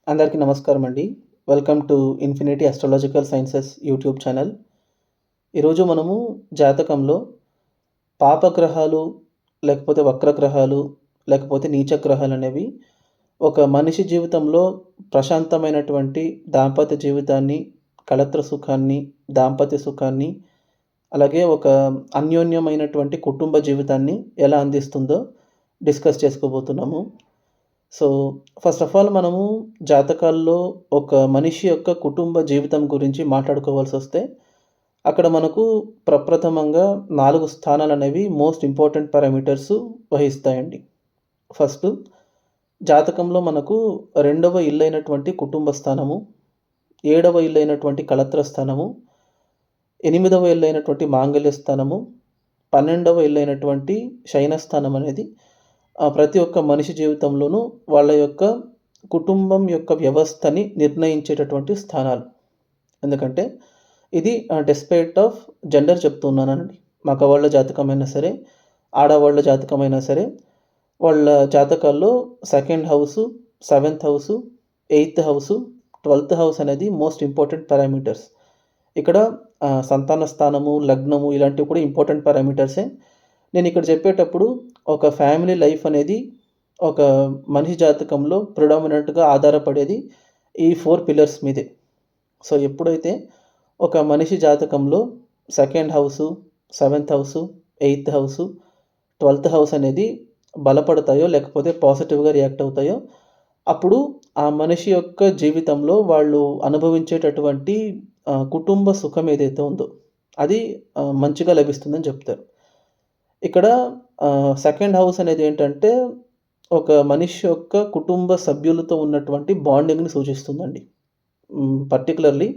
అందరికీ నమస్కారం అండి. Welcome to infinity astrological sciences YouTube channel. ఈరోజు మనము జాతకంలో పాపగ్రహాలు, లేకపోతే వక్రగ్రహాలు, లేకపోతే నీచగ్రహాలు అనేవి ఒక మనిషి జీవితంలో ప్రశాంతమైనటువంటి దాంపత్య జీవితాన్ని, కళత్ర సుఖాన్ని, దాంపత్య సుఖాన్ని, అలాగే ఒక అన్యోన్యమైనటువంటి కుటుంబ జీవితాన్ని ఎలా అందిస్తుందో డిస్కస్ చేసుకోబోతున్నాము. సో, ఫస్ట్ ఆఫ్ ఆల్ మనము జాతకాల్లో ఒక మనిషి యొక్క కుటుంబ జీవితం గురించి మాట్లాడుకోవాల్సొస్తే, అక్కడ మనకు ప్రప్రథమంగా 4 స్థానాలనేవి మోస్ట్ ఇంపార్టెంట్ పారామీటర్స్ వహిస్తాయండి. ఫస్టు జాతకంలో మనకు రెండవ ఇల్లైనటువంటి కుటుంబ స్థానము, ఏడవ ఇల్లైనటువంటి కళత్ర స్థానము, ఎనిమిదవ ఇల్లైనటువంటి మాంగళ్య స్థానము, 12వ ఇల్లైనటువంటి శయనస్థానం అనేది ప్రతి ఒక్క మనిషి జీవితంలోనూ వాళ్ళ యొక్క కుటుంబం యొక్క వ్యవస్థని నిర్ణయించేటటువంటి స్థానాలు. ఎందుకంటే ఇది డెస్పైట్ ఆఫ్ జెండర్ చెప్తున్నానండి. మగవాళ్ళ జాతకమైనా సరే, ఆడవాళ్ళ జాతకమైనా సరే, వాళ్ళ జాతకాల్లో second house, seventh house, eighth house, 12th house అనేది మోస్ట్ ఇంపార్టెంట్ పారామీటర్స్. ఇక్కడ సంతాన స్థానము, లగ్నము ఇలాంటివి కూడా ఇంపార్టెంట్ పారామీటర్సే. నేను ఇక్కడ చెప్పేటప్పుడు ఒక ఫ్యామిలీ లైఫ్ అనేది ఒక మనిషి జాతకంలో ప్రిడామినెంట్‌గా ఆధారపడేది ఈ 4 పిల్లర్స్ మీదే. సో, ఎప్పుడైతే ఒక మనిషి జాతకంలో second house, seventh house, eighth house, 12th house అనేది బలపడతాయో, లేకపోతే పాజిటివ్‌గా రియాక్ట్ అవుతాయో, అప్పుడు ఆ మనిషి యొక్క జీవితంలో వాళ్ళు అనుభవించేటటువంటి కుటుంబ సుఖం ఏదైతే ఉందో అది మంచిగా లభిస్తుందని చెప్తారు. ఇక్కడ సెకండ్ హౌస్ అనేది ఏంటంటే, ఒక మనిషి యొక్క కుటుంబ సభ్యులతో ఉన్నటువంటి బాండింగ్‌ని సూచిస్తుందండి. పర్టిక్యులర్‌లీ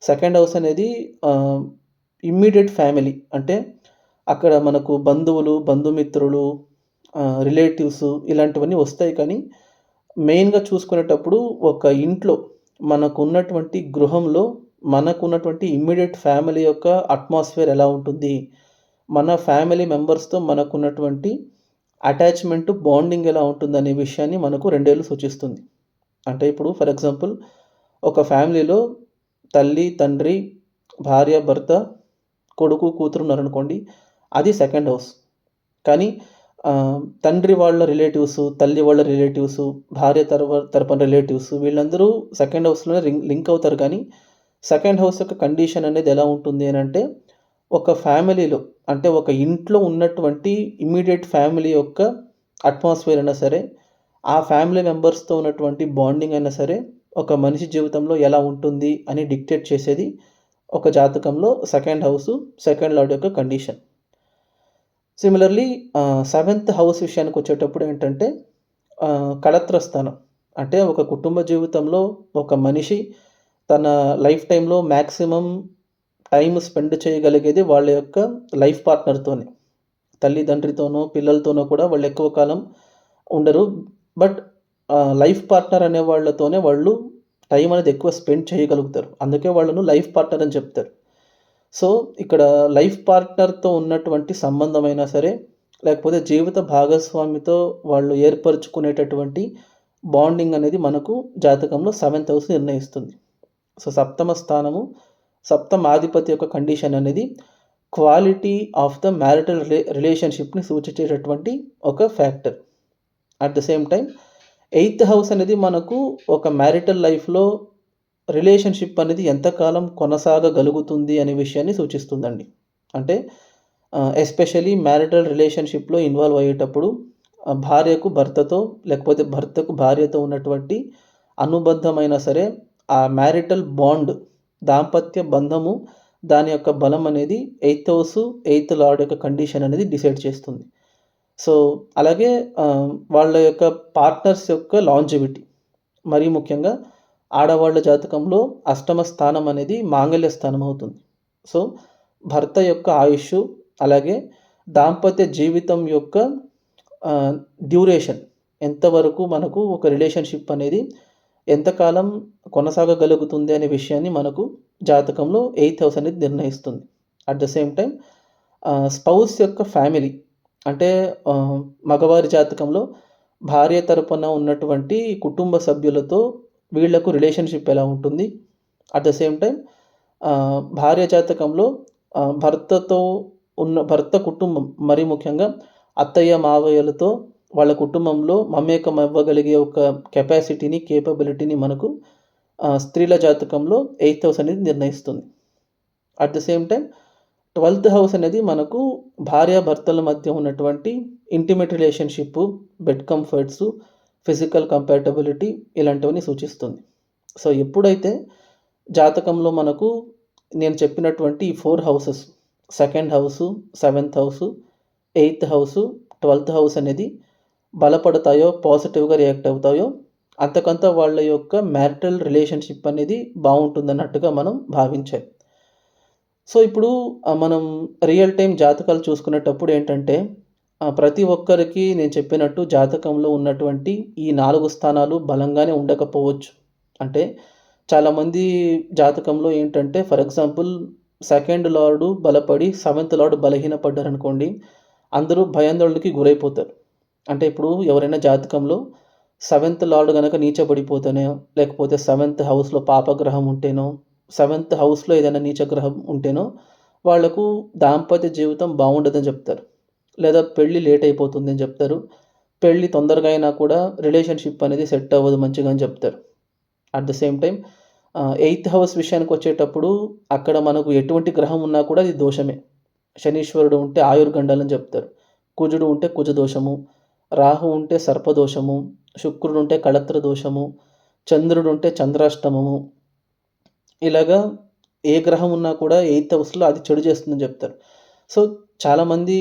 సెకండ్ హౌస్ అనేది ఇమ్మీడియేట్ ఫ్యామిలీ. అంటే అక్కడ మనకు బంధువులు, బంధుమిత్రులు, రిలేటివ్స్ ఇలాంటివన్నీ వస్తాయి. కానీ మెయిన్‌గా చూసుకునేటప్పుడు ఒక ఇంట్లో మనకున్నటువంటి గృహంలో మనకున్నటువంటి ఇమ్మీడియేట్ ఫ్యామిలీ యొక్క అట్మాస్ఫియర్ ఎలా ఉంటుంది? మన ఫ్యామిలీ మెంబర్స్‌తో మనకున్నటువంటి అటాచ్‌మెంట్, బాండింగ్ ఎలా ఉంటుందనే విషయాన్ని మనకు 2 ఏళ్ళు సూచిస్తుంది. అంటే ఇప్పుడు ఫర్ ఎగ్జాంపుల్ ఒక ఫ్యామిలీలో తల్లి, తండ్రి, భార్య, భర్త, కొడుకు, కూతురు ఉన్నారనుకోండి. అది సెకండ్ హౌస్. కానీ తండ్రి వాళ్ళ రిలేటివ్స్, తల్లి వాళ్ళ రిలేటివ్స్, భార్య తరపున రిలేటివ్స్ వీళ్ళందరూ సెకండ్ హౌస్‌లోనే లింక్ అవుతారు. కానీ సెకండ్ హౌస్ యొక్క కండిషన్ అనేది ఎలా ఉంటుంది అనంటే, ఒక ఫ్యామిలీలో అంటే ఒక ఇంట్లో ఉన్నటువంటి ఇమ్మీడియేట్ ఫ్యామిలీ యొక్క అట్మాస్ఫియర్ అయినా సరే, ఆ ఫ్యామిలీ మెంబర్స్‌తో ఉన్నటువంటి బాండింగ్ అయినా సరే, ఒక మనిషి జీవితంలో ఎలా ఉంటుంది అని డిక్టేట్ చేసేది ఒక జాతకంలో సెకండ్ హౌసు, సెకండ్ లార్డ్ యొక్క కండిషన్. సిమిలర్‌లీ సెవెంత్ హౌస్ విషయానికొచ్చేటప్పుడు ఏంటంటే కళత్ర స్థానం. అంటే ఒక కుటుంబ జీవితంలో ఒక మనిషి తన లైఫ్ టైమ్‌లో మాక్సిమం టైమ్ స్పెండ్ చేయగలిగేది వాళ్ళ యొక్క లైఫ్ పార్ట్నర్‌తోనే. తల్లిదండ్రితోనో, పిల్లలతోనో కూడా వాళ్ళు ఎక్కువ కాలం ఉండరు. బట్ లైఫ్ పార్ట్నర్ అనే వాళ్ళతోనే వాళ్ళు టైం అనేది ఎక్కువ స్పెండ్ చేయగలుగుతారు. అందుకే వాళ్ళను లైఫ్ పార్ట్నర్ అని చెప్తారు. సో, ఇక్కడ లైఫ్ పార్ట్నర్‌తో ఉన్నటువంటి సంబంధమైనా సరే, లేకపోతే జీవిత భాగస్వామితో వాళ్ళు ఏర్పరుచుకునేటటువంటి బాండింగ్ అనేది మనకు జాతకంలో సెవెంత్ హౌస్ నిర్ణయిస్తుంది. సో, సప్తమ స్థానము, సప్తమాధిపతి యొక్క కండిషన్ అనేది క్వాలిటీ ఆఫ్ ద మ్యారిటల్ రిలేషన్‌షిప్‌ని సూచించేటటువంటి ఒక factor. At the same time eighth house అనేది మనకు ఒక మ్యారిటల్ లైఫ్‌లో రిలేషన్‌షిప్ అనేది ఎంతకాలం కొనసాగగలుగుతుంది అనే విషయాన్ని సూచిస్తుందండి. అంటే ఎస్పెషల్లీ మ్యారిటల్ రిలేషన్‌షిప్‌లో ఇన్వాల్వ్ అయ్యేటప్పుడు భార్యకు భర్తతో, లేకపోతే భర్తకు భార్యతో ఉన్నటువంటి అనుబంధమైనా సరే, ఆ మ్యారిటల్ బాండ్, దాంపత్య బంధము, దాని యొక్క బలం అనేది ఎయిత్ హౌసు, ఎయిత్ లార్డ్ యొక్క కండిషన్ అనేది డిసైడ్ చేస్తుంది. సో, అలాగే వాళ్ళ యొక్క పార్ట్నర్స్ యొక్క లాంజివిటీ. మరీ ముఖ్యంగా ఆడవాళ్ళ జాతకంలో అష్టమ స్థానం అనేది మాంగళ్య స్థానం అవుతుంది. సో, భర్త యొక్క ఆయుష్షు, అలాగే దాంపత్య జీవితం యొక్క డ్యూరేషన్ ఎంతవరకు మనకు ఒక రిలేషన్‌షిప్ అనేది ఎంతకాలం కొనసాగగలుగుతుంది అనే విషయాన్ని మనకు జాతకంలో ఎయిత్ హౌస్ అనేది నిర్ణయిస్తుంది. At the same time spouse యొక్క ఫ్యామిలీ అంటే మగవారి జాతకంలో భార్య తరపున ఉన్నటువంటి కుటుంబ సభ్యులతో వీళ్ళకు రిలేషన్షిప్ ఎలా ఉంటుంది. అట్ ద సేమ్ టైం భార్య జాతకంలో భర్త కుటుంబం, మరీ ముఖ్యంగా అత్తయ్య మావయ్యలతో వాళ్ళ కుటుంబంలో మమేకం అవ్వగలిగే ఒక కెపాసిటీని, కేపబిలిటీని మనకు స్త్రీల జాతకంలో 8th హౌస్ అనేది నిర్ణయిస్తుంది. At the same time 12th house అనేది మనకు భార్యాభర్తల మధ్య ఉన్నటువంటి intimate relationship, bed comforts, physical compatibility ఇలాంటివన్నీ సూచిస్తుంది. సో ఎప్పుడైతే జాతకంలో మనకు నేను చెప్పినటువంటి ఈ 4 houses, 2nd house, 7th house, 8th house, 12th house అనేది బలపడతాయో, పాజిటివ్గా రియాక్ట్ అవుతాయో, అంతకంత వాళ్ళ యొక్క మ్యారిటల్ రిలేషన్షిప్ అనేది బాగుంటుందన్నట్టుగా మనం భావించాలి. సో ఇప్పుడు మనం రియల్ టైం జాతకాలు చూసుకునేటప్పుడు ఏంటంటే, ప్రతి ఒక్కరికి నేను చెప్పినట్టు జాతకంలో ఉన్నటువంటి ఈ 4 స్థానాలు బలంగానే ఉండకపోవచ్చు. అంటే చాలామంది జాతకంలో ఏంటంటే, ఫర్ ఎగ్జాంపుల్ 2nd లార్డు బలపడి 7th లార్డు బలహీనపడ్డారనుకోండి, అందరూ భయాందోళనకి గురైపోతారు. అంటే ఇప్పుడు ఎవరైనా జాతకంలో 7th లార్డ్ గనక నీచబడిపోతేనో, లేకపోతే 7th హౌస్‌లో పాపగ్రహం ఉంటేనో, 7th హౌస్‌లో ఏదైనా నీచగ్రహం ఉంటేనో, వాళ్లకు దాంపత్య జీవితం బాగుండదని చెప్తారు. లేదా పెళ్లి లేట్ అయిపోతుందని చెప్తారు. పెళ్లి తొందరగా అయినా కూడా రిలేషన్షిప్ అనేది సెట్ అవ్వదు మంచిగా అని చెప్తారు. At the same time 8th house విషయానికి వచ్చేటప్పుడు అక్కడ మనకు ఎటువంటి గ్రహం ఉన్నా కూడా అది దోషమే. శనీశ్వరుడు ఉంటే ఆయుర్గండాలని చెప్తారు. కుజుడు ఉంటే కుజ దోషము, రాహు ఉంటే సర్పదోషము, శుక్రుడు ఉంటే కళత్ర దోషము, చంద్రుడు ఉంటే చంద్రాష్టమము. ఇలాగా ఏ గ్రహం ఉన్నా కూడా 8th హౌస్‌లో అది చెడు చేస్తుందని చెప్తారు. సో చాలామంది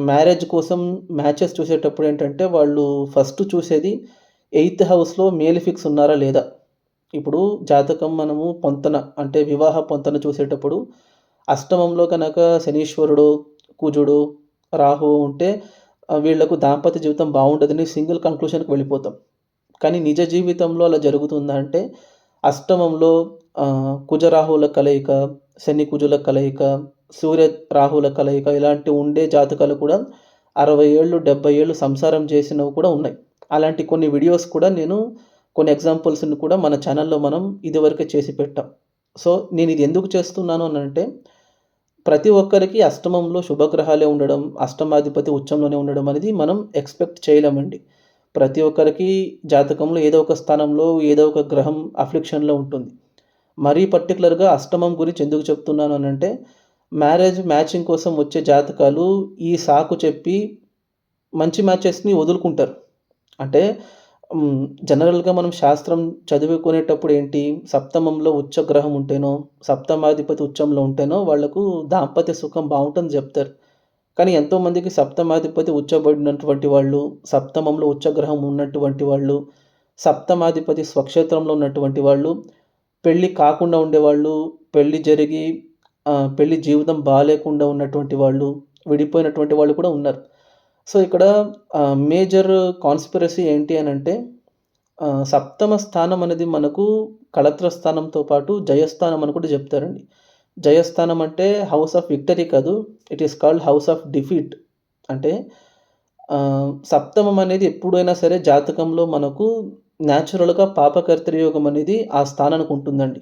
మ్యారేజ్ కోసం మ్యాచెస్ చూసేటప్పుడు ఏంటంటే, వాళ్ళు ఫస్ట్ చూసేది 8th హౌస్‌లో మేలిఫిక్స్ ఉన్నారా లేదా. ఇప్పుడు జాతకం మనము పొంతన అంటే వివాహ పొంతన చూసేటప్పుడు అష్టమంలో కనుక శనీశ్వరుడు, కుజుడు, రాహు ఉంటే వీళ్లకు దాంపత్య జీవితం బాగుండదని సింగిల్ కంక్లూషన్‌కి వెళ్ళిపోతాం. కానీ నిజ జీవితంలో అలా జరుగుతుందా అంటే, అష్టమంలో కుజరాహువుల కలయిక, శని కుజుల కలయిక, సూర్య రాహువుల కలయిక ఇలాంటి ఉండే జాతకాలు కూడా 60 ఏళ్ళు, 70 ఏళ్ళు సంసారం చేసినవి కూడా ఉన్నాయి. అలాంటి కొన్ని వీడియోస్ కూడా కొన్ని ఎగ్జాంపుల్స్‌ని కూడా మన ఛానల్‌లో మనం ఇదివరకే చేసి పెట్టాం. సో నేను ఇది ఎందుకు చేస్తున్నాను అనంటే, ప్రతి ఒక్కరికి అష్టమంలో శుభగ్రహాలే ఉండడం, అష్టమాధిపతి ఉచ్చంలోనే ఉండడం అనేది మనం ఎక్స్‌పెక్ట్ చేయలేమండి. ప్రతి ఒక్కరికి జాతకంలో ఏదో ఒక స్థానంలో ఏదో ఒక గ్రహం అఫ్లిక్షన్‌లో ఉంటుంది. మరీ పర్టిక్యులర్‌గా అష్టమం గురించి ఎందుకు చెప్తున్నాను అనంటే, మ్యాచింగ్ కోసం వచ్చే జాతకాలు ఈ సాకు చెప్పి మంచి మ్యాచెస్‌ని వదులుకుంటారు. అంటే జనరల్‌గా మనం శాస్త్రం చదువుకునేటప్పుడు ఏంటి, సప్తమంలో ఉచ్చ గ్రహం ఉంటేనో, సప్తమాధిపతి ఉచ్చంలో ఉంటేనో వాళ్లకు దాంపత్య సుఖం బాగుంటుందని చెప్తారు. కానీ ఎంతోమందికి సప్తమాధిపతి ఉచ్చబడినటువంటి వాళ్ళు, సప్తమంలో ఉచ్చగ్రహం ఉన్నటువంటి వాళ్ళు, సప్తమాధిపతి స్వక్షేత్రంలో ఉన్నటువంటి వాళ్ళు, పెళ్లి కాకుండా ఉండేవాళ్ళు, పెళ్లి జరిగి పెళ్లి జీవితం బాలేకుండా ఉన్నటువంటి వాళ్ళు, విడిపోయినటువంటి వాళ్ళు కూడా ఉన్నారు. సో ఇక్కడ మేజర్ కాన్స్పిరసీ ఏంటి అనంటే, సప్తమ స్థానం అనేది మనకు కళత్ర స్థానంతో పాటు జయస్థానం అని కూడా చెప్తారండి. జయస్థానం అంటే హౌస్ ఆఫ్ విక్టరీ కాదు, it is called house of defeat. అంటే సప్తమం అనేది ఎప్పుడైనా సరే జాతకంలో మనకు న్యాచురల్‌గా పాపకర్తృయోగం అనేది ఆ స్థానానికి ఉంటుందండి.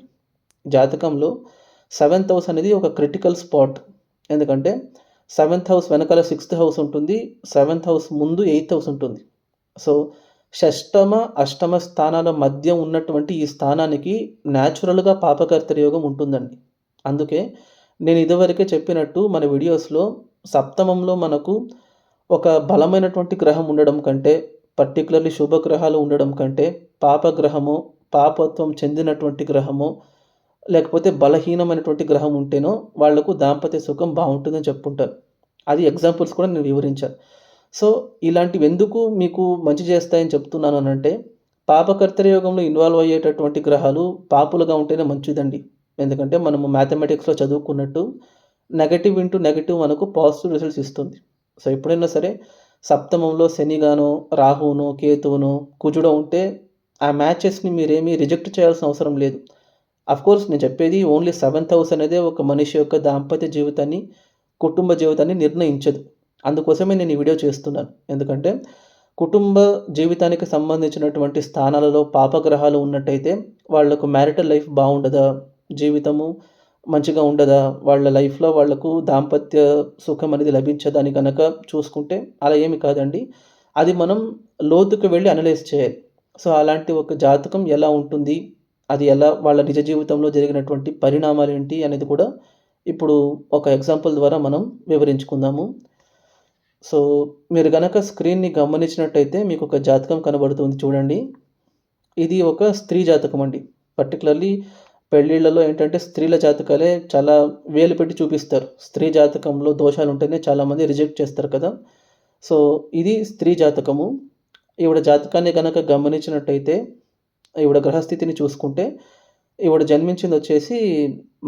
జాతకంలో 7th హౌస్ అనేది ఒక క్రిటికల్ స్పాట్. ఎందుకంటే 7th హౌస్ వెనకాల 6th హౌస్ ఉంటుంది. 7th హౌస్ ముందు 8th హౌస్ ఉంటుంది. సో షష్టమ, అష్టమ స్థానాల మధ్య ఉన్నటువంటి ఈ స్థానానికి న్యాచురల్‌గా పాపకర్తృయోగం ఉంటుందండి. అందుకే నేను ఇదివరకే చెప్పినట్టు మన వీడియోస్‌లో సప్తమంలో మనకు ఒక బలమైనటువంటి గ్రహం ఉండడం కంటే, పర్టిక్యులర్లీ శుభగ్రహాలు ఉండడం కంటే, పాపగ్రహమో, పాపత్వం చెందినటువంటి గ్రహమో, లేకపోతే బలహీనమైనటువంటి గ్రహం ఉంటేనో వాళ్లకు దాంపత్య సుఖం బాగుంటుందని చెప్పుకుంటారు. అది ఎగ్జాంపుల్స్ కూడా నేను వివరించాను. సో ఇలాంటివి ఎందుకు మీకు మంచి చేస్తాయని చెప్తున్నాను అనంటే, పాపకర్తృయోగంలో ఇన్వాల్వ్ అయ్యేటటువంటి గ్రహాలు పాపులుగా ఉంటేనే మంచిదండి. ఎందుకంటే మనము మ్యాథమెటిక్స్‌లో చదువుకున్నట్టు నెగెటివ్ ఇంటూ నెగెటివ్ మనకు పాజిటివ్ రిజల్ట్స్ ఇస్తుంది. సో ఎప్పుడైనా సరే సప్తమంలో శనిగానో, రాహువునో, కేతువునో, కుజుడో ఉంటే ఆ మ్యాచెస్‌ని మీరేమీ రిజెక్ట్ చేయాల్సిన అవసరం లేదు. అఫ్‌కోర్స్ నేను చెప్పేది ఓన్లీ 7th హౌస్ అనేదే ఒక మనిషి యొక్క దాంపత్య జీవితాన్ని, కుటుంబ జీవితాన్ని నిర్ణయించదు. అందుకోసమే నేను ఈ వీడియో చేస్తున్నాను. ఎందుకంటే కుటుంబ జీవితానికి సంబంధించినటువంటి స్థానాలలో పాపగ్రహాలు ఉన్నట్టయితే వాళ్ళకు మ్యారిటల్ లైఫ్ బాగుండదా? జీవితము మంచిగా ఉండదా? వాళ్ళ లైఫ్‌లో వాళ్ళకు దాంపత్య సుఖం అనేది లభించదా అని గనక చూసుకుంటే అలా ఏమి కాదండి. అది మనం లోతుకు వెళ్లి అనలైజ్ చేయాలి. సో, అలాంటి ఒక జాతకం ఎలా ఉంటుంది? అది ఎలా వాళ్ళ నిజ జీవితంలో జరిగినటువంటి పరిణామాలేంటి అనేది కూడా ఇప్పుడు ఒక ఎగ్జాంపుల్ ద్వారా మనం వివరించుకుందాము. సో, మీరు గనక స్క్రీన్‌ని గమనించినట్టయితే మీకొక జాతకం కనబడుతుంది చూడండి. ఇది ఒక స్త్రీ జాతకం అండి. పర్టిక్యులర్‌లీ పెళ్ళిళ్ళలో ఏంటంటే స్త్రీల జాతకాలే చాలా వేలు పెట్టి చూపిస్తారు. స్త్రీ జాతకంలో దోషాలుంటేనే చాలామంది రిజెక్ట్ చేస్తారు కదా! సో, ఇది స్త్రీ జాతకము. ఈవిడ జాతకాన్ని గనక గమనించినట్టయితే, ఈవిడ గ్రహస్థితిని చూసుకుంటే, ఈవిడ జన్మించిందొచ్చేసి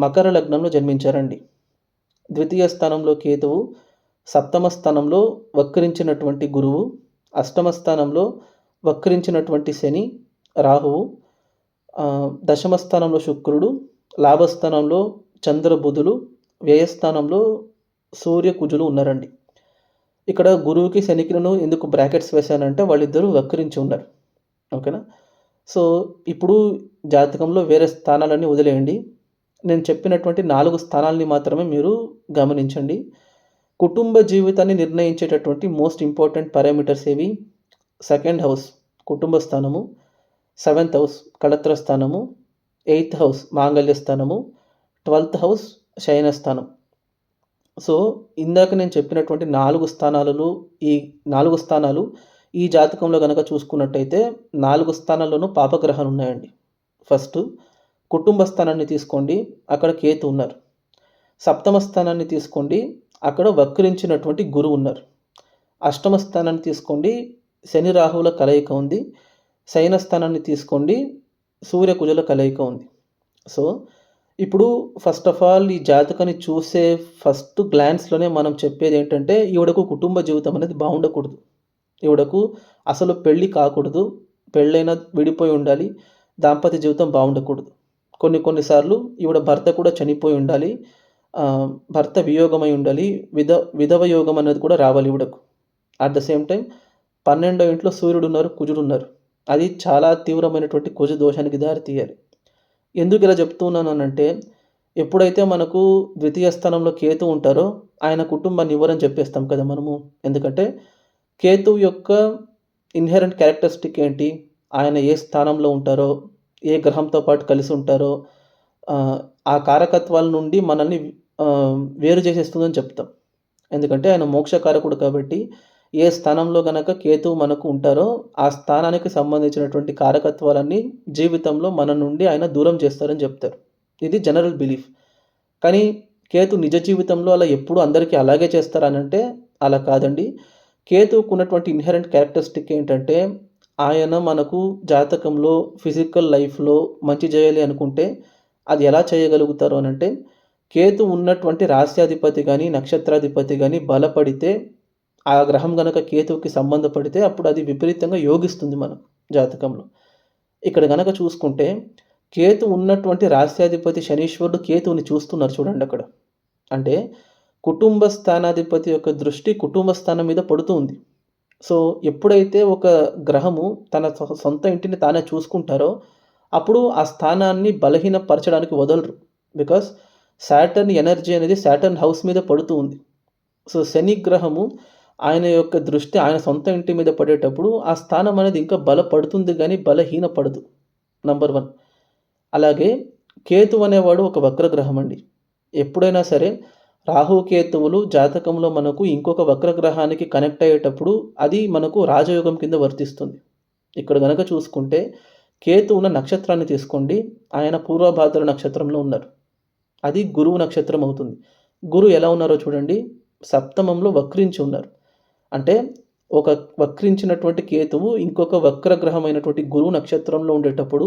మకర లగ్నంలో జన్మించారండి. ద్వితీయ స్థానంలో కేతువు, సప్తమ స్థానంలో వక్రించినటువంటి గురువు, అష్టమ స్థానంలో వక్రించినటువంటి శని, రాహువు, దశమ స్థానంలో శుక్రుడు, లాభస్థానంలో చంద్ర, బుధులు, వ్యయస్థానంలో సూర్య, కుజులు ఉన్నారండి. ఇక్కడ గురువుకి, శనికిలను ఎందుకు బ్రాకెట్స్ వేశానంటే వాళ్ళిద్దరూ వక్రించి ఉన్నారు. ఓకేనా? సో, ఇప్పుడు జాతకంలో వేరే స్థానాలన్నీ వదిలేయండి. నేను చెప్పినటువంటి 4 స్థానాల్ని మాత్రమే మీరు గమనించండి. కుటుంబ జీవితాన్ని నిర్ణయించేటటువంటి మోస్ట్ ఇంపార్టెంట్ పారామీటర్స్ ఏవి? సెకండ్ హౌస్ కుటుంబ స్థానము, సెవెంత్ హౌస్ కళత్ర స్థానము, ఎయిత్ హౌస్ మాంగళ్య స్థానము, 12థ్ హౌస్ శయన స్థానం. సో, ఇందాక నేను చెప్పినటువంటి 4 స్థానాలలో ఈ 4 స్థానాలు ఈ జాతకంలో గనక చూసుకున్నట్టయితే 4 స్థానాల్లోనూ పాపగ్రహాలు ఉన్నాయండి. ఫస్టు కుటుంబ స్థానాన్ని తీసుకోండి. అక్కడ కేతు ఉన్నారు. సప్తమ స్థానాన్ని తీసుకోండి. అక్కడ వక్రించినటువంటి గురువు ఉన్నారు. అష్టమ స్థానాన్ని తీసుకోండి. శని, రాహువుల కలయిక ఉంది. శయన స్థానాన్ని తీసుకోండి. సూర్య, కుజుల కలయిక ఉంది. సో, ఇప్పుడు ఫస్ట్ ఆఫ్ ఆల్ ఈ జాతకాన్ని చూసే ఫస్ట్ గ్లాన్స్‌లోనే మనం చెప్పేదేంటంటే ఈవిడకు కుటుంబ జీవితం అనేది బాగుండకూడదు. ఈవిడకు అసలు పెళ్లి కాకూడదు. పెళ్ళైనా విడిపోయి ఉండాలి. దాంపత్య జీవితం బాగుండకూడదు. కొన్ని సార్లు ఈవిడ భర్త కూడా చనిపోయి ఉండాలి. భర్త వియోగమై ఉండాలి. విధవ యోగం అనేది కూడా రావాలి ఈవిడకు. అట్ ద సేమ్ టైమ్ 12వ ఇంట్లో సూర్యుడున్నారు, కుజుడున్నారు. అది చాలా తీవ్రమైనటువంటి కుజ దోషానికి దారి తీయాలి. ఎందుకు ఇలా చెప్తున్నానంటే, ఎప్పుడైతే మనకు ద్వితీయ స్థానంలో కేతు ఉంటారో ఆయన కుటుంబాన్ని ఇవ్వరని చెప్పేస్తాం కదా మనము. ఎందుకంటే కేతువు యొక్క ఇన్హెరెంట్ క్యారెక్టరిస్టిక్ ఏంటి? ఆయన ఏ స్థానంలో ఉంటారో, ఏ గ్రహంతో పాటు కలిసి ఉంటారో, ఆ కారకత్వాల నుండి మనల్ని వేరు చేసేస్తుందని చెప్తాం. ఎందుకంటే ఆయన మోక్షకారకుడు కాబట్టి, ఏ స్థానంలో గనక కేతువు మనకు ఉంటారో, ఆ స్థానానికి సంబంధించినటువంటి కారకత్వాలన్నీ జీవితంలో మన నుండి ఆయన దూరం చేస్తారని చెప్తారు. ఇది జనరల్ బిలీఫ్. కానీ కేతు నిజ జీవితంలో అలా ఎప్పుడు అందరికీ అలాగే చేస్తారనంటే అలా కాదండి. కేతువుకున్నటువంటి ఇన్హెరెంట్ క్యారెక్టరిస్టిక్ ఏంటంటే, ఆయన మనకు జాతకంలో ఫిజికల్ లైఫ్‌లో మంచి చేయాలి అనుకుంటే, అది ఎలా చేయగలుగుతారు అనంటే, కేతు ఉన్నటువంటి రాశ్యాధిపతి గాని, నక్షత్రాధిపతి గాని బలపడితే, ఆ గ్రహం గనక కేతువుకి సంబంధపడితే అప్పుడు అది విపరీతంగా యోగిస్తుంది మనకు జాతకంలో. ఇక్కడ గనక చూసుకుంటే, కేతు ఉన్నటువంటి రాశ్యాధిపతి శనీశ్వరుడు కేతువుని చూస్తున్నారు చూడండి అక్కడ. అంటే కుటుంబ స్థానాధిపతి యొక్క దృష్టి కుటుంబ స్థానం మీద పడుతూ ఉంది. సో, ఎప్పుడైతే ఒక గ్రహము తన సొంత ఇంటిని తానే చూసుకుంటారో, అప్పుడు ఆ స్థానాన్ని బలహీనపరచడానికి వదలరు. బికాస్ సాటర్న్ ఎనర్జీ అనేది సాటర్న్ హౌస్ మీద పడుతూ ఉంది. సో, శని గ్రహము ఆయన యొక్క దృష్టి ఆయన సొంత ఇంటి మీద పడేటప్పుడు ఆ స్థానం అనేది ఇంకా బలపడుతుంది గానీ బలహీనపడదు. నంబర్ 1. అలాగే కేతువు అనేవాడు ఒక వక్రగ్రహం అండి. ఎప్పుడైనా సరే రాహు, కేతువులు జాతకంలో మనకు ఇంకొక వక్రగ్రహానికి కనెక్ట్ అయ్యేటప్పుడు అది మనకు రాజయోగం కింద వర్తిస్తుంది. ఇక్కడ గనక చూసుకుంటే కేతు ఉన్న నక్షత్రాన్ని తీసుకోండి. ఆయన పూర్వభాద్ర నక్షత్రంలో ఉన్నారు. అది గురువు నక్షత్రం అవుతుంది. గురువు ఎలా ఉన్నారో చూడండి. సప్తమంలో వక్రించి ఉన్నారు. అంటే ఒక వక్రించినటువంటి కేతువు ఇంకొక వక్రగ్రహమైనటువంటి గురువు నక్షత్రంలో ఉండేటప్పుడు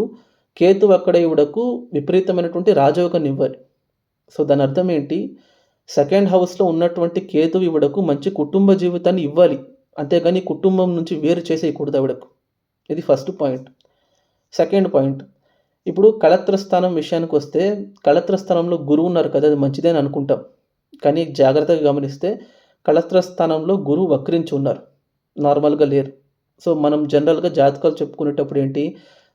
కేతువు అక్కడ ఈవిడకు విపరీతమైనటువంటి రాజయోగాన్ని ఇవ్వాలి. సో, దాని అర్థం ఏంటి? సెకండ్ హౌస్‌లో ఉన్నటువంటి కేతువు ఈవిడకు మంచి కుటుంబ జీవితాన్ని ఇవ్వాలి. అంతేగాని కుటుంబం నుంచి వేరు చేసేయకూడదు ఆవిడకు. ఇది ఫస్ట్ పాయింట్. సెకండ్ పాయింట్, ఇప్పుడు కళత్ర స్థానం విషయానికొస్తే కళత్ర స్థానంలో గురువు ఉన్నారు కదా! అది మంచిదే అని అనుకుంటాం. కానీ జాగ్రత్తగా గమనిస్తే కళత్ర స్థానంలో గురువు వక్రించి ఉన్నారు. నార్మల్‌గా లేరు. సో, మనం జనరల్‌గా జాతకాలు చెప్పుకునేటప్పుడు ఏంటి,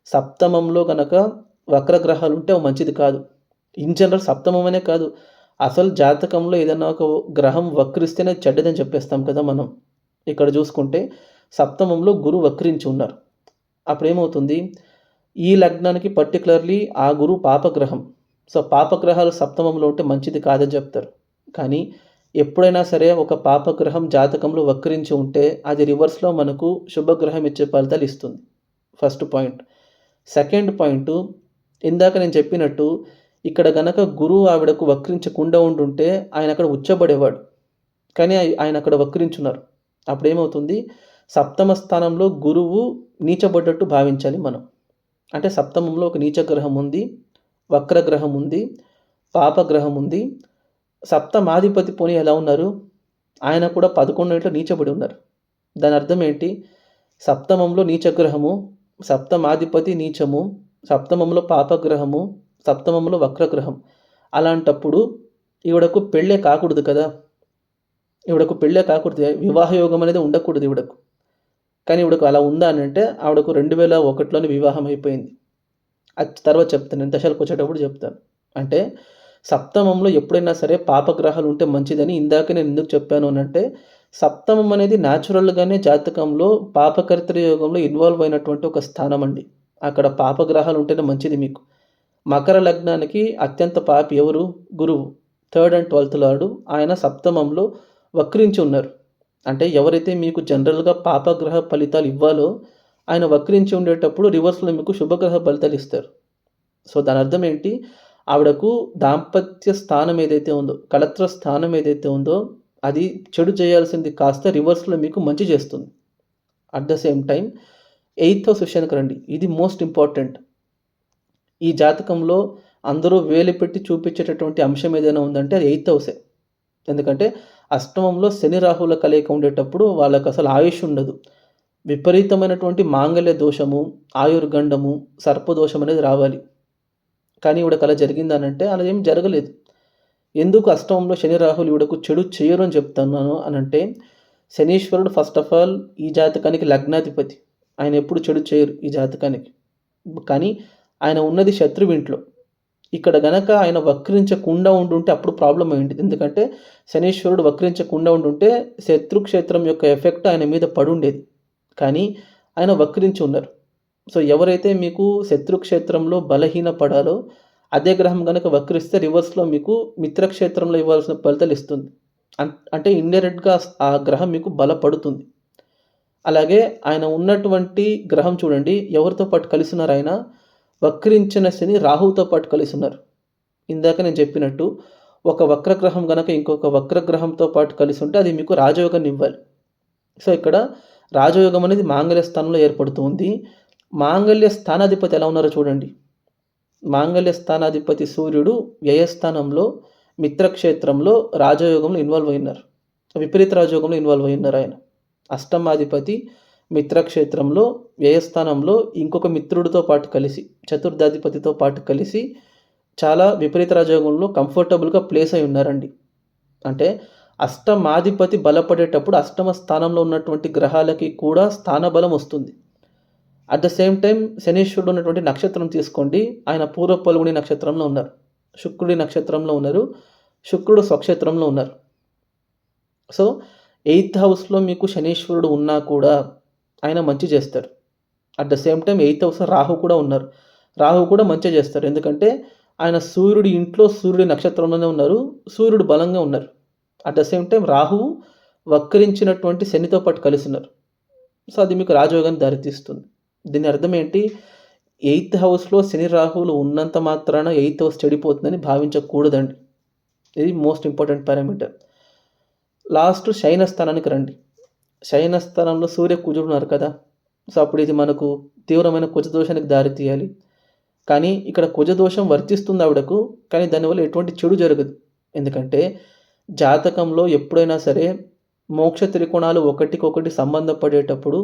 సప్తమంలో గనక వక్రగ్రహాలుంటే మంచిది కాదు. ఇన్ జనరల్ సప్తమం అనే కాదు, అసలు జాతకంలో ఏదైనా ఒక గ్రహం వక్రిస్తేనే చెడ్డదని చెప్పేస్తాం కదా మనం. ఇక్కడ చూసుకుంటే సప్తమంలో గురువు వక్రించి ఉన్నారు. అప్పుడేమవుతుంది, ఈ లగ్నానికి పర్టిక్యులర్‌లీ ఆ గురువు పాపగ్రహం. సో, పాపగ్రహాలు సప్తమంలో ఉంటే మంచిది కాదని చెప్తారు. కానీ ఎప్పుడైనా సరే ఒక పాపగ్రహం జాతకంలో వక్రించి ఉంటే అది రివర్స్‌లో మనకు శుభగ్రహం ఇచ్చే ఫలితాలు ఇస్తుంది. First point. సెకండ్ పాయింటు, ఇందాక నేను చెప్పినట్టు ఇక్కడ గనక గురువు ఆవిడకు వక్రించకుండా ఉండుంటే ఆయన అక్కడ ఉచ్చబడేవాడు. కానీ ఆయన అక్కడ వక్రించున్నారు. అప్పుడేమవుతుంది, సప్తమ స్థానంలో గురువు నీచబడ్డట్టు భావించాలి మనం. అంటే సప్తమంలో ఒక నీచ గ్రహం ఉంది, వక్రగ్రహం ఉంది, పాపగ్రహం ఉంది. సప్తమాధిపతి పోనీ ఎలా ఉన్నారు, ఆయన కూడా 11 ఇంట్లో నీచబడి ఉన్నారు. దాని అర్థం ఏంటి, సప్తమంలో నీచగ్రహము, సప్తమాధిపతి నీచము, సప్తమంలో పాపగ్రహము, సప్తమంలో వక్రగ్రహం. అలాంటప్పుడు ఈవిడకు పెళ్ళే కాకూడదు కదా, ఈవిడకు పెళ్ళే కాకూడదు, వివాహ యోగం అనేది ఉండకూడదు ఈవిడకు. కానీ ఈవిడకు అలా ఉందా అని అంటే ఆవిడకు 2001లోనే వివాహం అయిపోయింది. అది తర్వాత చెప్తాను, నేను దశలకు వచ్చేటప్పుడు చెప్తాను. అంటే సప్తమంలో ఎప్పుడైనా సరే పాపగ్రహాలు ఉంటే మంచిదని ఇందాక నేను ఎందుకు చెప్పాను అనంటే, సప్తమం అనేది న్యాచురల్‌గానే జాతకంలో పాపకర్తృ యోగంలో ఇన్వాల్వ్ అయినటువంటి ఒక స్థానం అండి. అక్కడ పాపగ్రహాలు ఉంటేనే మంచిది మీకు. మకర లగ్నానికి అత్యంత పాపి ఎవరు, గురువు. 3rd అండ్ 12th లార్డు ఆయన సప్తమంలో వక్రించి ఉన్నారు. అంటే ఎవరైతే మీకు జనరల్‌గా పాపగ్రహ ఫలితాలు ఇవ్వాలో ఆయన వక్రించి ఉండేటప్పుడు రివర్స్‌లో మీకు శుభగ్రహ ఫలితాలు ఇస్తారు. సో, దాని అర్థం ఏంటి, ఆవిడకు దాంపత్య స్థానం ఏదైతే ఉందో, కళత్ర స్థానం ఏదైతే ఉందో అది చెడు చేయాల్సింది కాస్త రివర్స్‌లో మీకు మంచి చేస్తుంది. At the same time 8th house విషయానికి రండి. ఇది మోస్ట్ ఇంపార్టెంట్. ఈ జాతకంలో అందరూ వేలు పెట్టి చూపించేటటువంటి అంశం ఏదైనా ఉందంటే అది 8th హౌసే. ఎందుకంటే అష్టమంలో శని రాహువుల కలయిక ఉండేటప్పుడు వాళ్ళకసలు ఆయుష్ ఉండదు. విపరీతమైనటువంటి మాంగళ్య దోషము, ఆయుర్గండము, సర్పదోషం అనేది రావాలి. కానీ ఈవిడకి అలా జరిగిందనంటే అలా ఏం జరగలేదు. ఎందుకు అష్టమంలో శని రాహులు ఈవిడకు చెడు చేయరు అని చెప్తున్నాను అనంటే, శనీశ్వరుడు ఫస్ట్ ఆఫ్ ఆల్ ఈ జాతకానికి లగ్నాధిపతి. ఆయన ఎప్పుడు చెడు చేయరు ఈ జాతకానికి. కానీ ఆయన ఉన్నది శత్రువింట్లో. ఇక్కడ గనక ఆయన వక్రించకుండా ఉండుంటే అప్పుడు ప్రాబ్లమ్ అయ్యుండేది. ఎందుకంటే శనీశ్వరుడు వక్రించకుండా ఉండుంటే శత్రుక్షేత్రం యొక్క ఎఫెక్ట్ ఆయన మీద పడుండేది. కానీ ఆయన వక్రించి ఉన్నారు. సో, ఎవరైతే మీకు శత్రుక్షేత్రంలో బలహీన పడాలో అదే గ్రహం గనక వక్రిస్తే రివర్స్‌లో మీకు మిత్రక్షేత్రంలో ఇవ్వాల్సిన ఫలితాలు ఇస్తుంది. అంటే ఇండైరెక్ట్‌గా ఆ గ్రహం మీకు బలపడుతుంది. అలాగే ఆయన ఉన్నటువంటి గ్రహం చూడండి ఎవరితో పాటు కలిసున్నారు ఆయన, వక్రించిన శని రాహువుతో పాటు కలిసున్నారు. ఇందాక నేను చెప్పినట్టు ఒక వక్రగ్రహం గనక ఇంకొక వక్రగ్రహంతో పాటు కలిసుంటే అది మీకు రాజయోగాన్నివ్వాలి. సో, ఇక్కడ రాజయోగం అనేది మాంగళ్య స్థానంలో ఏర్పడుతుంది. మాంగళ్య స్థానాధిపతి ఎలా ఉన్నారో చూడండి. మాంగళ్య స్థానాధిపతి సూర్యుడు వ్యయస్థానంలో మిత్రక్షేత్రంలో రాజయోగంలో ఇన్వాల్వ్ అయినారు. విపరీత రాజయోగంలో ఇన్వాల్వ్ అయినారు ఆయన. అష్టమాధిపతి మిత్రక్షేత్రంలో వ్యయస్థానంలో ఇంకొక మిత్రుడితో పాటు కలిసి, చతుర్థాధిపతితో పాటు కలిసి చాలా విపరీత రాజయోగంలో కంఫర్టబుల్‌గా ప్లేస్ అయి ఉన్నారండి. అంటే అష్టమాధిపతి బలపడేటప్పుడు అష్టమ స్థానంలో ఉన్నటువంటి గ్రహాలకి కూడా స్థానబలం వస్తుంది. అట్ ద సేమ్ టైమ్ శనీశ్వరుడు ఉన్నటువంటి నక్షత్రం తీసుకోండి, ఆయన పూర్వ పల్గుని నక్షత్రంలో ఉన్నారు. శుక్రుడి నక్షత్రంలో ఉన్నారు. శుక్రుడు స్వక్షేత్రంలో ఉన్నారు. సో, 8th హౌస్‌లో మీకు శనీశ్వరుడు ఉన్నా కూడా ఆయన మంచి చేస్తారు. At the same time 8th హౌస్‌లో రాహు కూడా ఉన్నారు. రాహు కూడా మంచే చేస్తారు. ఎందుకంటే ఆయన సూర్యుడి ఇంట్లో సూర్యుడి నక్షత్రంలోనే ఉన్నారు. సూర్యుడు బలంగా ఉన్నారు. అట్ ద సేమ్ టైమ్ రాహువు వక్రించినటువంటి శనితో పాటు కలిసి ఉన్నారు. సో, అది మీకు రాజయోగానికి దారితీస్తుంది. దీని అర్థం ఏంటి, 8th హౌస్‌లో శని రాహువులు ఉన్నంత మాత్రాన 8th హౌస్ చెడిపోతుందని భావించకూడదండి. ఇది మోస్ట్ ఇంపార్టెంట్ పారామీటర్. లాస్ట్ శయనస్థానానికి రండి. శయనస్థానంలో సూర్య కుజుడు ఉన్నారు కదా. సో, అప్పుడు ఇది మనకు తీవ్రమైన కుజదోషానికి దారితీయాలి. కానీ ఇక్కడ కుజదోషం వర్తిస్తుంది ఆవిడకు. కానీ దానివల్ల ఎటువంటి చెడు జరగదు. ఎందుకంటే జాతకంలో ఎప్పుడైనా సరే మోక్ష త్రికోణాలు ఒకటికొకటి సంబంధపడేటప్పుడు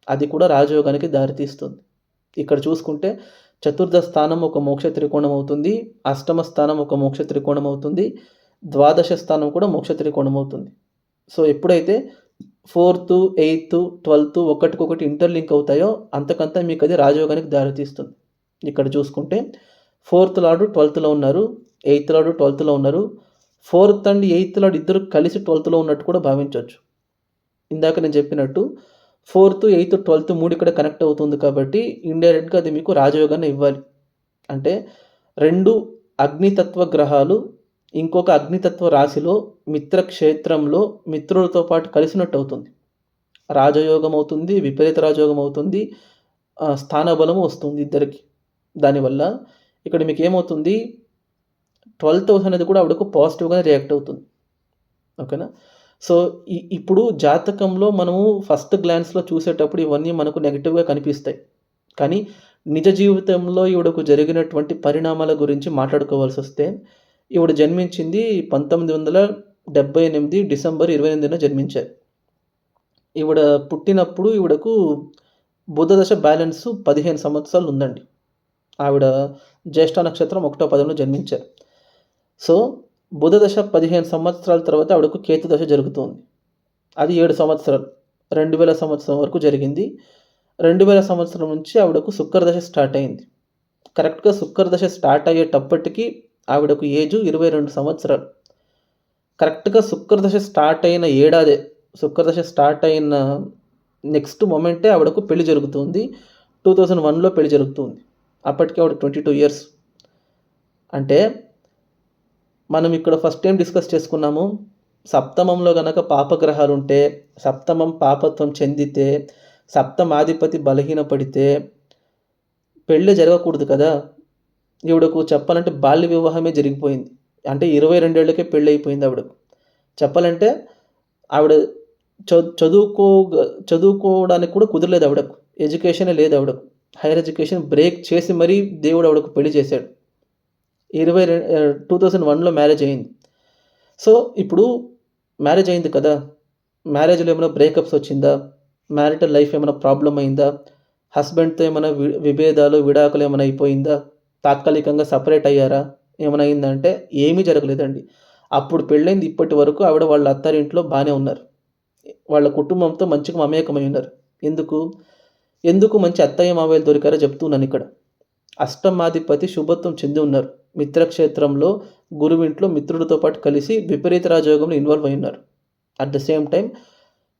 అది కూడా రాజయోగానికి దారితీస్తుంది. ఇక్కడ చూసుకుంటే చతుర్థ స్థానం ఒక మోక్ష త్రికోణం అవుతుంది. అష్టమ స్థానం ఒక మోక్ష త్రికోణం అవుతుంది. ద్వాదశ స్థానం కూడా మోక్ష త్రికోణం అవుతుంది. సో, ఎప్పుడైతే 4థ్, 8థ్, 12థ్ ఒకటికొకటి ఇంటర్‌లింక్ అవుతాయో అంతకంతా మీకది రాజయోగానికి దారితీస్తుంది. ఇక్కడ చూసుకుంటే 4థ్ లార్డ్ 12థ్‌లో ఉన్నారు. 8థ్ లార్డ్ 12థ్‌లో ఉన్నారు. 4థ్ అండ్ 8థ్ లార్డ్ ఇద్దరు కలిసి 12థ్‌లో ఉన్నట్టు కూడా భావించొచ్చు. ఇందాక నేను చెప్పినట్టు 4థ్, 8థ్, 12థ్ 3 ఇక్కడ కనెక్ట్ అవుతుంది కాబట్టి ఇండైరెక్ట్‌గా అది మీకు రాజయోగాన్ని ఇవ్వాలి. అంటే 2 అగ్నితత్వ గ్రహాలు ఇంకొక అగ్నితత్వ రాశిలో మిత్రక్షేత్రంలో మిత్రులతో పాటు కలిసినట్టు అవుతుంది. రాజయోగం అవుతుంది, విపరీత రాజయోగం అవుతుంది, స్థానబలము వస్తుంది ఇద్దరికి. దానివల్ల ఇక్కడ మీకేమవుతుంది 12th హౌస్ అనేది కూడా ఆవిడకు పాజిటివ్‌గానే రియాక్ట్ అవుతుంది. ఓకేనా? సో, ఇప్పుడు జాతకంలో మనము ఫస్ట్ గ్లాన్స్‌లో చూసేటప్పుడు ఇవన్నీ మనకు నెగెటివ్‌గా కనిపిస్తాయి. కానీ నిజ జీవితంలో ఈవిడకు జరిగినటువంటి పరిణామాల గురించి మాట్లాడుకోవాల్సొస్తే, ఈవిడ జన్మించింది 1978 డిసెంబర్ 28న జన్మించారు. ఈవిడ పుట్టినప్పుడు ఈవిడకు బుధ దశ బ్యాలెన్సు 15 సంవత్సరాలు ఉందండి. ఆవిడ జ్యేష్ఠ నక్షత్రం 1వ పాదంలో జన్మించారు. సో, బుధ దశ 15 సంవత్సరాల తర్వాత ఆవిడకు కేతు దశ జరుగుతుంది. అది 7 సంవత్సరాలు. 2000 సంవత్సరం వరకు జరిగింది. 2000 సంవత్సరం నుంచి ఆవిడకు శుక్రదశ స్టార్ట్ అయింది. కరెక్ట్‌గా శుక్రదశ స్టార్ట్ అయ్యేటప్పటికి ఆవిడకు ఏజు 22 సంవత్సరాలు. కరెక్ట్‌గా శుక్రదశ స్టార్ట్ అయిన ఏడాదే, శుక్రదశ స్టార్ట్ అయిన నెక్స్ట్ మొమెంటే ఆవిడకు పెళ్లి జరుగుతుంది. 2001లో పెళ్లి జరుగుతుంది. అప్పటికి ఆవిడ 22 ఇయర్స్. అంటే మనం ఇక్కడ ఫస్ట్ ఏం డిస్కస్ చేసుకున్నాము, సప్తమంలో గనక పాపగ్రహాలుంటే, సప్తమం పాపత్వం చెందితే, సప్తమాధిపతి బలహీనపడితే పెళ్ళి జరగకూడదు కదా! ఈవిడకు చెప్పాలంటే బాల్య వివాహమే జరిగిపోయింది. అంటే 22 ఏళ్ళకే పెళ్ళైపోయింది ఆవిడకు. చెప్పాలంటే ఆవిడ చదువుకోవడానికి కూడా కుదరలేదు ఆవిడకు. ఎడ్యుకేషనే లేదు ఆవిడకు. హైయర్ ఎడ్యుకేషన్ బ్రేక్ చేసి మరీ దేవుడు ఆవిడకు పెళ్లి చేశాడు. 2001లో మ్యారేజ్ అయింది. సో, ఇప్పుడు మ్యారేజ్ అయింది కదా! మ్యారేజ్‌లో ఏమైనా బ్రేకప్స్ వచ్చిందా? మ్యారిటల్ లైఫ్ ఏమైనా ప్రాబ్లమ్ అయిందా? హస్బెండ్‌తో ఏమైనా విభేదాలు, విడాకులు ఏమైనా అయిపోయిందా? తాత్కాలికంగా సెపరేట్ అయ్యారా? ఏమైనా అయిందంటే ఏమీ జరగలేదండి. అప్పుడు పెళ్ళైంది ఇప్పటి వరకు ఆవిడ వాళ్ళ అత్తారింట్లో బానే ఉన్నారు. వాళ్ళ కుటుంబంతో మంచిగా మమేకమై ఉన్నారు. ఎందుకు మంచి అత్తయ్య మావయ్యలు దొరికారో చెప్తున్నానిక్కడ. అష్టమాధిపతి శుభత్వం చెంది ఉన్నారు. మిత్రక్షేత్రంలో గురువింట్లో మిత్రుడితో పాటు కలిసి విపరీత రాజయోగంలో ఇన్వాల్వ్ అయి ఉన్నారు. అట్ ద సేమ్ టైం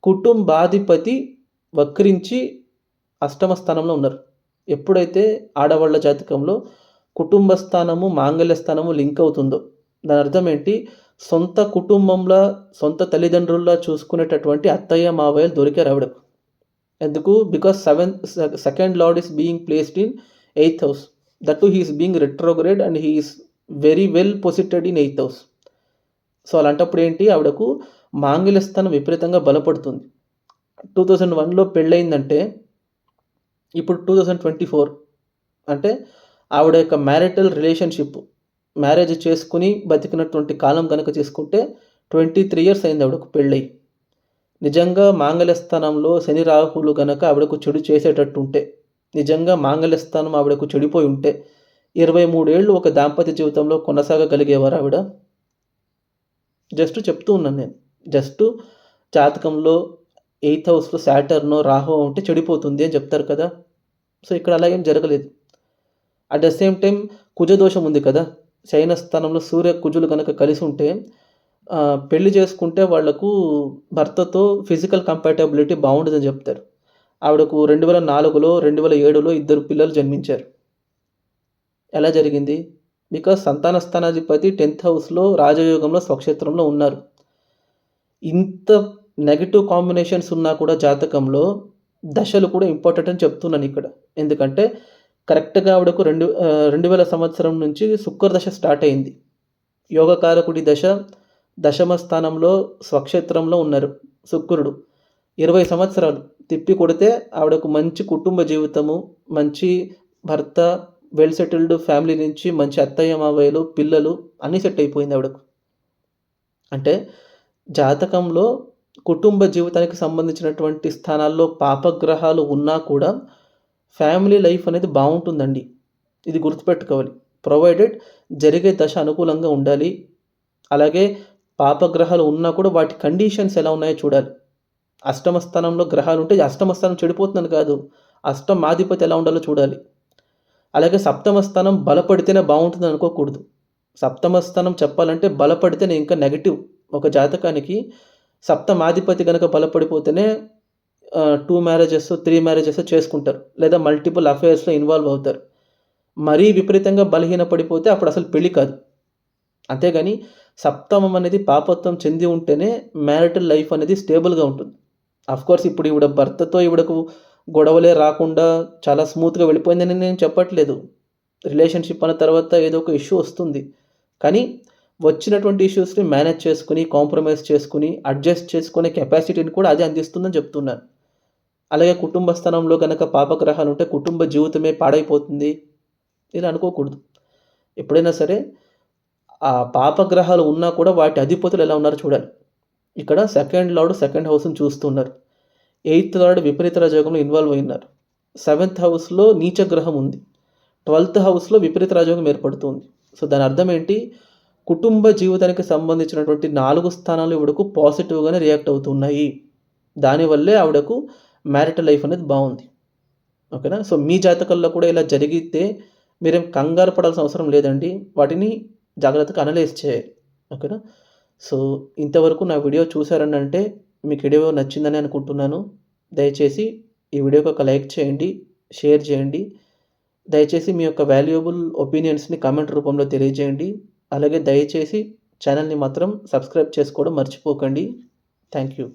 కుటుంబాధిపతి వక్రించి అష్టమ స్థానంలో ఉన్నారు. ఎప్పుడైతే ఆడవాళ్ళ జాతకంలో కుటుంబ స్థానము, మాంగళ్య స్థానము లింక్ అవుతుందో దాని అర్థం ఏంటి? సొంత కుటుంబంలా, సొంత తల్లిదండ్రుల్లా చూసుకునేటటువంటి అత్తయ్య మావయ్యలు దొరికారు ఆవిడకు. ఎందుకు? Because second lord is being placed in 8th house. That two he is being retrograde and he is very well posited in 8th house. So, అలాంటప్పుడు ఏంటి ఆవిడకు మాంగళ్య స్థానం విపరీతంగా బలపడుతుంది. 2001లో పెళ్ళయిందంటే ఇప్పుడు 2024 అంటే ఆవిడ యొక్క మ్యారిటల్ రిలేషన్‌షిప్, మ్యారేజ్ చేసుకొని బతికినటువంటి కాలం గనక తీసుకుంటే 23 ఇయర్స్ అయింది ఆవిడకు పెళ్ళై. నిజంగా మాంగళ్య స్థానంలో శని, రాహువులు గనక ఆవిడకు చెడు చేసేటట్టుంటే, నిజంగా మాంగళ్య స్థానం ఆవిడకు చెడిపోయి ఉంటే 23 ఏళ్ళు ఒక దాంపత్య జీవితంలో కొనసాగగలిగేవారా ఆవిడ? జస్ట్ చెప్తూ ఉన్నాను నేను. జస్ట్ జాతకంలో 8th హౌస్‌లో సాటర్నో, రాహువో ఉంటే చెడిపోతుంది అని చెప్తారు కదా! సో, ఇక్కడ అలా ఏం జరగలేదు. అట్ ద సేమ్ టైమ్ కుజదోషం ఉంది కదా! శయన స్థానంలో సూర్య, కుజులు గనక కలిసి ఉంటే పెళ్లి చేసుకుంటే వాళ్లకు భర్తతో ఫిజికల్ కంపాటబిలిటీ బావుండదని చెప్తారు. ఆవిడకు 2004లో, 2007లో ఇద్దరు పిల్లలు జన్మించారు. ఎలా జరిగింది? బికాస్ సంతాన స్థానాధిపతి 10th హౌస్‌లో రాజయోగంలో స్వక్షేత్రంలో ఉన్నారు. ఇంత నెగెటివ్ కాంబినేషన్స్ ఉన్నా కూడా జాతకంలో దశలు కూడా ఇంపార్టెంట్ అని చెప్తున్నానిక్కడ. ఎందుకంటే కరెక్ట్‌గా ఆవిడకు 2000 సంవత్సరం నుంచి శుక్రదశ స్టార్ట్ అయింది. యోగకారకుడి దశ దశమ స్థానంలో స్వక్షేత్రంలో ఉన్నారు శుక్రుడు. 20 సంవత్సరాలు తిప్పి కొడితే ఆవిడకు మంచి కుటుంబ జీవితము, మంచి భర్త, వెల్ సెటిల్డ్ ఫ్యామిలీ నుంచి మంచి అత్తయ్య, మావయ్యలు, పిల్లలు అన్నీ సెట్ అయిపోయింది ఆవిడకు. అంటే జాతకంలో కుటుంబ జీవితానికి సంబంధించినటువంటి స్థానాల్లో పాపగ్రహాలు ఉన్నా కూడా ఫ్యామిలీ లైఫ్ అనేది బావుంటుందండి. ఇది గుర్తుపెట్టుకోవాలి. ప్రొవైడెడ్ జరిగే దశ అనుకూలంగా ఉండాలి. అలాగే పాపగ్రహాలు ఉన్నా కూడా వాటి కండిషన్స్ ఎలా ఉన్నాయో చూడాలి. అష్టమ స్థానంలో గ్రహాలుంటే అష్టమ స్థానం చెడిపోతుందని కాదు. అష్టమాధిపతి ఎలా ఉండాలో చూడాలి. అలాగే సప్తమ స్థానం బలపడితేనే బావుంటుందని అనుకోకూడదు. సప్తమ స్థానం చెప్పాలంటే బలపడితేనే ఇంకా నెగెటివ్. ఒక జాతకానికి సప్తమాధిపతి గనక బలపడిపోతేనే 2 మ్యారేజెస్, 3 మ్యారేజెస్ చేసుకుంటారు. లేదా మల్టిపుల్ అఫైర్స్‌లో ఇన్వాల్వ్ అవుతారు. మరీ విపరీతంగా బలహీనపడిపోతే అప్పుడసలు పెళ్లి కాదు. అంతేగాని సప్తమం అనేది పాపత్వం చెంది ఉంటేనే మ్యారిటల్ లైఫ్ అనేది స్టేబుల్‌గా ఉంటుంది. ఆఫ్‌కోర్స్ ఇప్పుడు ఈవిడ భర్తతో ఈవిడకు గొడవలే రాకుండా చాలా స్మూత్‌గా వెళ్ళిపోయిందని నేను చెప్పట్లేదు. రిలేషన్‌షిప్ అన్న తర్వాత ఏదో ఒక ఇష్యూ వస్తుంది. కానీ వచ్చినటువంటి ఇష్యూస్‌ని మేనేజ్ చేసుకొని, కాంప్రమైజ్ చేసుకొని, అడ్జస్ట్ చేసుకునే కెపాసిటీని కూడా అదే అందిస్తుందని చెప్తున్నాను. అలాగే కుటుంబ స్థానంలో గనక పాపగ్రహాలుంటే కుటుంబ జీవితమే పాడైపోతుంది. ఇలా అనుకోకూడదు. ఎప్పుడైనా సరే ఆ పాపగ్రహాలు ఉన్నా కూడా వాటి అధిపతులు ఎలా ఉన్నారో చూడాలి. ఇక్కడ సెకండ్ లార్డ్ సెకండ్ హౌస్‌ని చూస్తున్నారు. ఎయిత్ లార్డ్ విపరీత రాజయోగంలో ఇన్వాల్వ్ అయ్యున్నారు. సెవెంత్ హౌస్‌లో నీచ గ్రహం ఉంది. 12థ్ హౌస్‌లో విపరీత రాజయోగం ఏర్పడుతుంది. సో, దాని అర్థం ఏంటి? కుటుంబ జీవితానికి సంబంధించినటువంటి 4 స్థానాలు ఈవిడకు పాజిటివ్‌గానే రియాక్ట్ అవుతున్నాయి. దానివల్లే ఆవిడకు మ్యారిటల్ లైఫ్ అనేది బావుంది. ఓకేనా? సో, మీ జాతకంలో కూడా ఇలా జరిగితే మీరేం కంగారు పడాల్సిన అవసరం లేదండి. వాటిని జాగ్రత్తగా అనలైజ్ చేయాలి. ఓకేనా? సో, ఇంతవరకు నా వీడియో చూసారనంటే మీకు వీడియో నచ్చిందని అనుకుంటున్నాను. దయచేసి ఈ వీడియోకి ఒక లైక్ చేయండి, షేర్ చేయండి. దయచేసి మీ యొక్క వాల్యుయబుల్ ఒపీనియన్స్‌ని కామెంట్ రూపంలో తెలియజేయండి. అలాగే దయచేసి ఛానెల్‌ని మాత్రం సబ్స్క్రైబ్ చేసుకోవడం మర్చిపోకండి. Thank you.